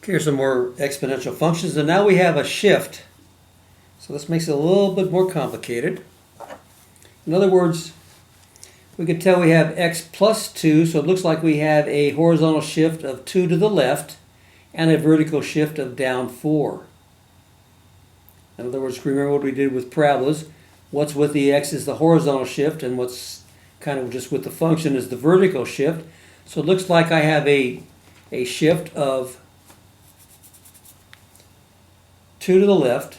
Here's some more exponential functions, and now we have a shift. So this makes it a little bit more complicated. In other words, we can tell we have x plus 2, so it looks like we have a horizontal shift of 2 to the left and a vertical shift of down 4. In other words, remember what we did with parabolas. What's with the x is the horizontal shift, and what's kind of just with the function is the vertical shift. So it looks like I have a shift of 2 to the left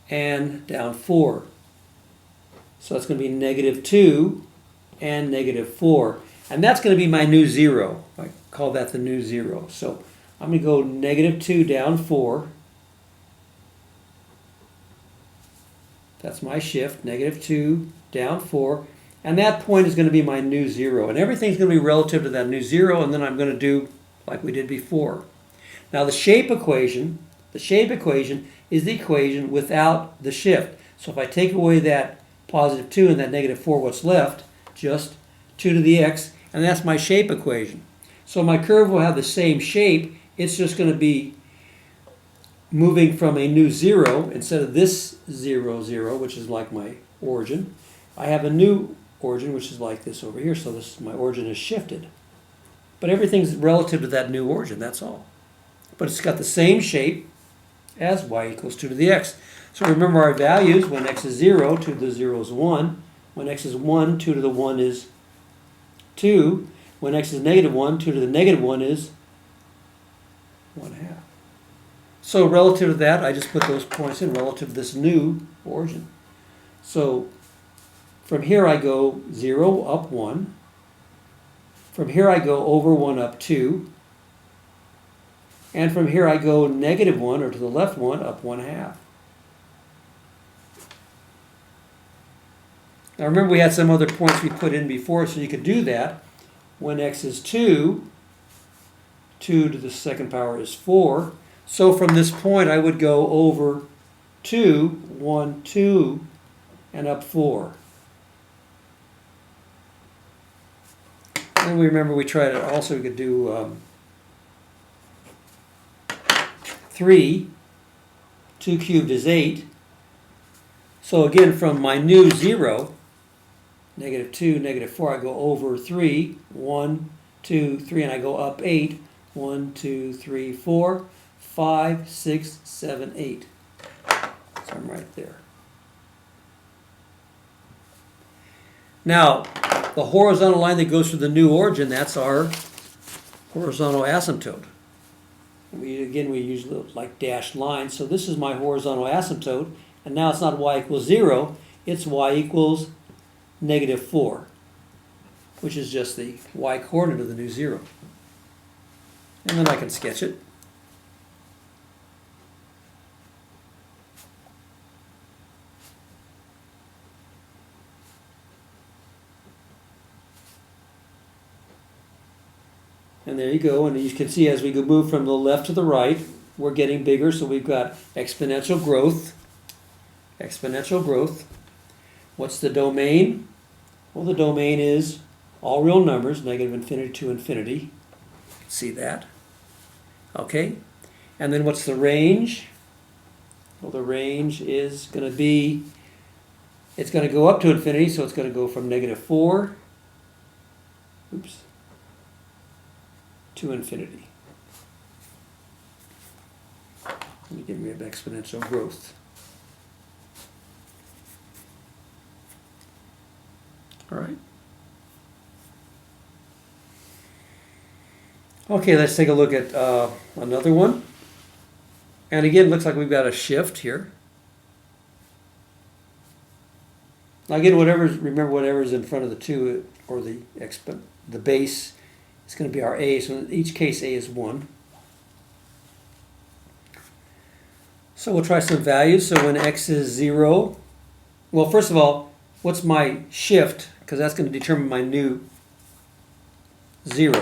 and down 4. So it's going to be -2 and -4. And that's going to be my new 0. I call that the new 0. So I'm going to go -2 down 4. That's my shift, -2 down 4. And that point is going to be my new 0. And everything's going to be relative to that new 0, and then I'm going to do like we did before. Now the shape equation is the equation without the shift. So if I take away that +2 and that -4, what's left? Just 2 to the x, and that's my shape equation. So my curve will have the same shape. It's just going to be moving from a new 0, instead of this 0, 0, which is like my origin. I have a new origin, which is like this over here, so this my origin is shifted. But everything's relative to that new origin, that's all. But it's got the same shape as y equals 2 to the x. So remember our values: when x is 0, 2 to the 0 is 1. When x is 1, 2 to the 1 is 2. When x is -1, 2 to the -1 is 1/2. So relative to that, I just put those points in relative to this new origin. So from here I go 0 up 1. From here I go over 1 up 2. And from here I go -1, or to the left 1, up 1/2. Now remember, we had some other points we put in before, so you could do that. When x is 2, 2 to the second power is 4. So from this point I would go over 2, 1, 2, and up 4. And we remember we tried it also, we could do 3. 2 cubed is 8. So again, from my new 0, -2, -4, I go over 3, 1, 2, 3, and I go up 8, 1, 2, 3, 4, 5, 6, 7, 8. So I'm right there. Now, the horizontal line that goes through the new origin, that's our horizontal asymptote. We use like dashed lines. So this is my horizontal asymptote, and now it's not y equals 0, it's y equals -4, which is just the y coordinate of the new 0. And then I can sketch it. And there you go, and you can see as we move from the left to the right, we're getting bigger, so we've got exponential growth. Exponential growth. What's the domain? Well, the domain is all real numbers, -infinity to infinity. See that? Okay. And then what's the range? Well, the range is going to be, it's going to go up to infinity, so it's going to go from -4, to infinity. Let me get rid of exponential growth. All right. Okay, let's take a look at another one. And again, it looks like we've got a shift here. Now again, remember whatever's in front of the 2 or the base, it's going to be our a, so in each case a is 1. So we'll try some values. So when x is 0, well, first of all, what's my shift? Because that's going to determine my new 0.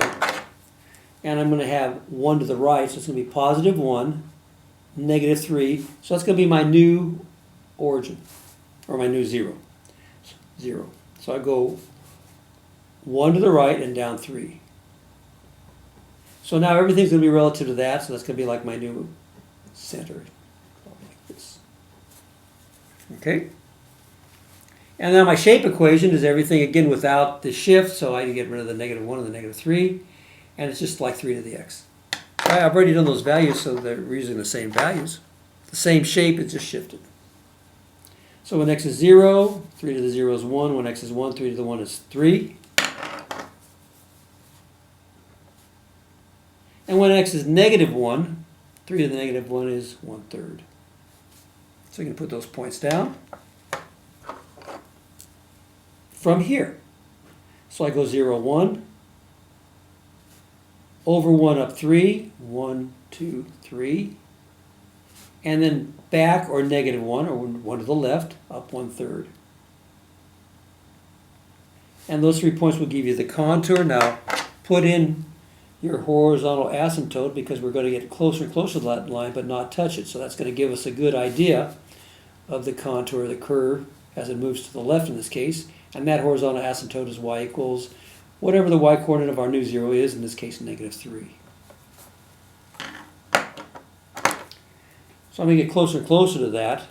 And I'm going to have 1 to the right, so it's going to be +1, -3. So that's going to be my new origin, or my new 0. 0. So I go 1 to the right and down 3. So So now everything's going to be relative to that, so that's going to be like my new center. Like this. Okay? And now my shape equation is everything, again, without the shift, so I can get rid of the -1 and the -3, and it's just like 3 to the x. I've already done those values, so they're using the same values. The same shape, it's just shifted. So when x is 0, 3 to the 0 is 1. When x is 1, 3 to the 1 is 3. And when x is -1, 3 to the -1 is 1/3. So you can put those points down from here. So I go 0, 1, over 1 up 3, 1, 2, 3, and then back or -1 or 1 to the left, up 1/3. And those 3 points will give you the contour. Now put in your horizontal asymptote because we're going to get closer and closer to that line but not touch it. So that's going to give us a good idea of the contour of the curve as it moves to the left in this case. And that horizontal asymptote is y equals whatever the y coordinate of our new 0 is, in this case -3. So I'm going to get closer and closer to that,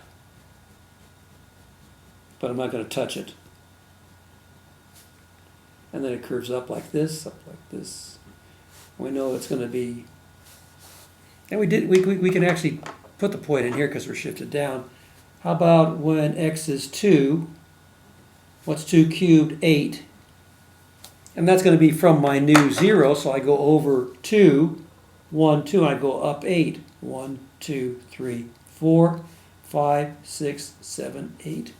but I'm not going to touch it. And then it curves up like this, up like this. We know it's going to be, and we can actually put the point in here because we're shifted down. How about when x is 2, what's 2 cubed? 8. And that's going to be from my new 0, so I go over 2, 1, 2, and I go up 8. 1, 2, 3, 4, 5, 6, 7, 8.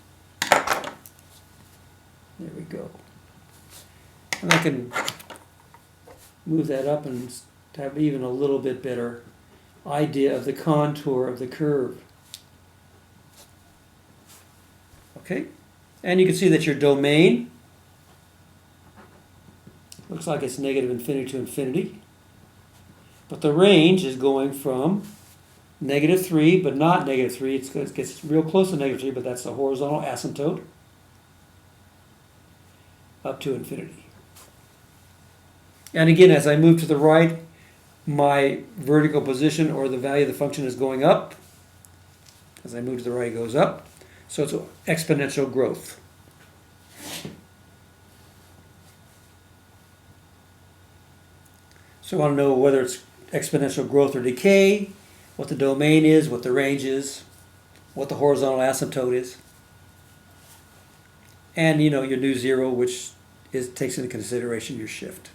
There we go. And I can move that up and have even a little bit better idea of the contour of the curve. Okay? And you can see that your domain looks like it's -infinity to infinity. But the range is going from -3, but not -3. It gets real close to -3, but that's the horizontal asymptote, up to infinity. And again, as I move to the right, my vertical position or the value of the function is going up. As I move to the right, it goes up. So it's exponential growth. So I want to know whether it's exponential growth or decay, what the domain is, what the range is, what the horizontal asymptote is, and your new 0, which takes into consideration your shift.